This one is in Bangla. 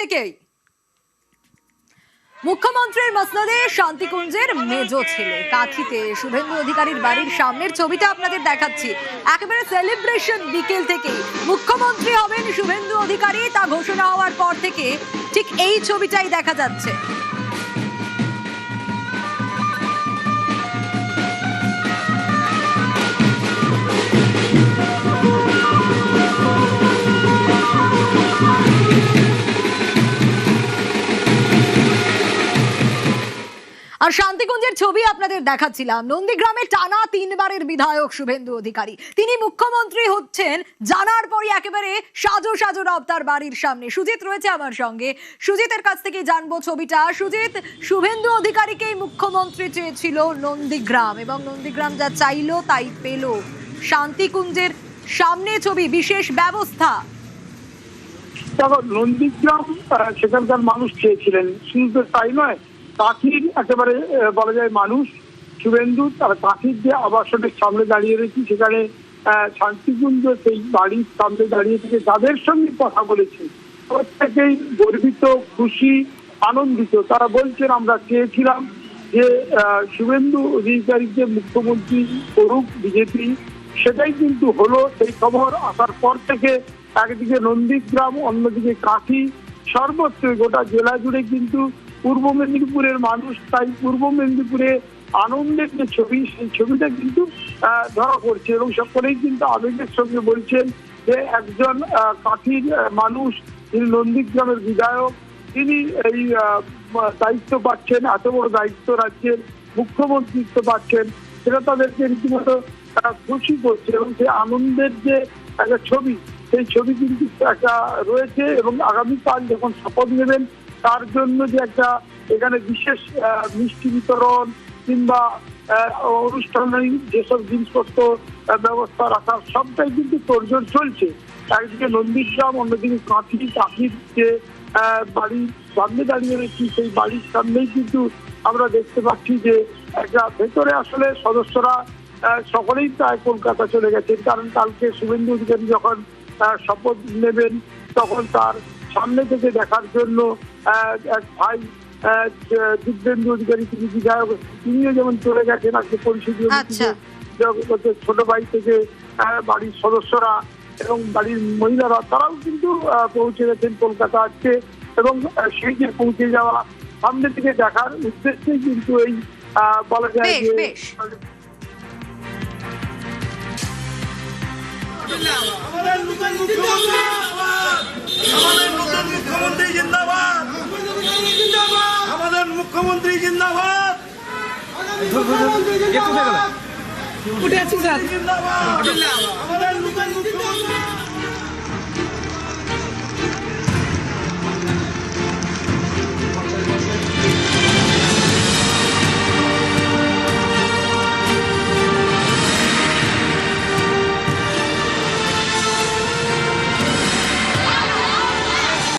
থেকেই মুখ্যমন্ত্রীর মসনদে শান্তিকুঞ্জের মেজো ছেলে কাঠিতে শুভেন্দু অধিকারীর বাড়ির সামনের ছবিটা আপনাদের দেখাচ্ছি। একেবারে সেলিব্রেশন বিকেল থেকে মুখ্যমন্ত্রী হবেন শুভেন্দু অধিকারী তা ঘোষণা হওয়ার পর থেকে ঠিক এই ছবিটাই দেখা যাচ্ছে। আর শান্তিকুঞ্জের ছবি আপনাদের দেখাচ্ছিলাম। নন্দীগ্রামে টানা 3 বারের বিধায়ক শুভেন্দু অধিকারী, তিনি মুখ্যমন্ত্রী হচ্ছেন জানার পরই একেবারে সাজো সাজো রব তার বাড়ির সামনে। সুজিত রয়েছে আমার সঙ্গে, সুজিতের কাছ থেকে জানবো ছবিটা। সুজিত, শুভেন্দু অধিকারীকেই মুখ্যমন্ত্রী চেয়েছিল নন্দীগ্রাম, এবং নন্দীগ্রাম যা চাইলো তাই পেল। শান্তিকুঞ্জের সামনে ছবি, বিশেষ ব্যবস্থা। নন্দীগ্রাম সেখানকার মানুষ চেয়েছিলেন, শুধু তাই নয়, কাঠির একেবারে বলা যায় মানুষ শুভেন্দু তার কাঠির যে আবাসনের সামনে দাঁড়িয়ে রয়েছে, সেখানে শান্তিকুঞ্জ সেই বাড়ির সামনে দাঁড়িয়ে থেকে যাদের সঙ্গে কথা বলেছে প্রত্যেকেই গর্বিত, খুশি, আনন্দিত। তারা বলছেন আমরা চেয়েছিলাম যে শুভেন্দু অধিকারীকে মুখ্যমন্ত্রী করুক বিজেপি, সেটাই কিন্তু হলো। সেই খবর আসার পর থেকে একদিকে নন্দীগ্রাম, অন্যদিকে কাঠি, সর্বত্র গোটা জেলা জুড়ে কিন্তু পূর্ব মেদিনীপুরের মানুষ তাই পূর্ব মেদিনীপুরে আনন্দের যে ছবি, সেই ছবিটা কিন্তু ধরা পড়ছে এবং সকলেই কিন্তু আবেগের সঙ্গে বলছেন যে একজন কাঠির মানুষ, তিনি নন্দীগ্রামের বিধায়ক, তিনি এই দায়িত্ব পাচ্ছেন, এত বড় দায়িত্ব রাজ্যের মুখ্যমন্ত্রিত্ব পাচ্ছেন, সেটা তাদেরকে রীতিমতো খুশি করছে। এবং সেই আনন্দের যে একটা ছবি, সেই ছবি কিন্তু একটা রয়েছে। এবং আগামীকাল যখন শপথ নেবেন তার জন্য যে একটা এখানে বিশেষ মিষ্টি বিতরণ কিংবা অনুষ্ঠানে যেসব জিনিসপত্র ব্যবস্থা রাখার সবটাই কিন্তু তোড়জোড় চলছে। একদিকে নন্দীগ্রাম, অন্যদিকে কাঠির যে বাড়ির সামনে দাঁড়িয়ে রয়েছি, সেই বাড়ির সামনেই কিন্তু আমরা দেখতে পাচ্ছি যে একটা ভেতরে আসলে সদস্যরা সকলেই প্রায় কলকাতা চলে গেছেন, কারণ কালকে শুভেন্দু অধিকারী যখন শপথ নেবেন তখন তার সামনে থেকে দেখার জন্য এক ভাই দিব্যেন্দু অধিকারী, তিনি বিধায়ক, তিনিও যেমন চলে গেছেন আজকে পরিষদীয় ছোট ভাই থেকে বাড়ির সদস্যরা এবং বাড়ির মহিলারা, তারাও কিন্তু পৌঁছে গেছেন কলকাতা আজকে। এবং সেই যে পৌঁছে যাওয়া, সামনে থেকে দেখার উদ্দেশ্যেই কিন্তু এই বলা যায় যে মুখ্যমন্ত্রী জিন্দাবাদ, আমাদের মুখ্যমন্ত্রী জিন্দাবাদ, উঠে আছি স্যার। আমাদের মুখ্যমন্ত্রী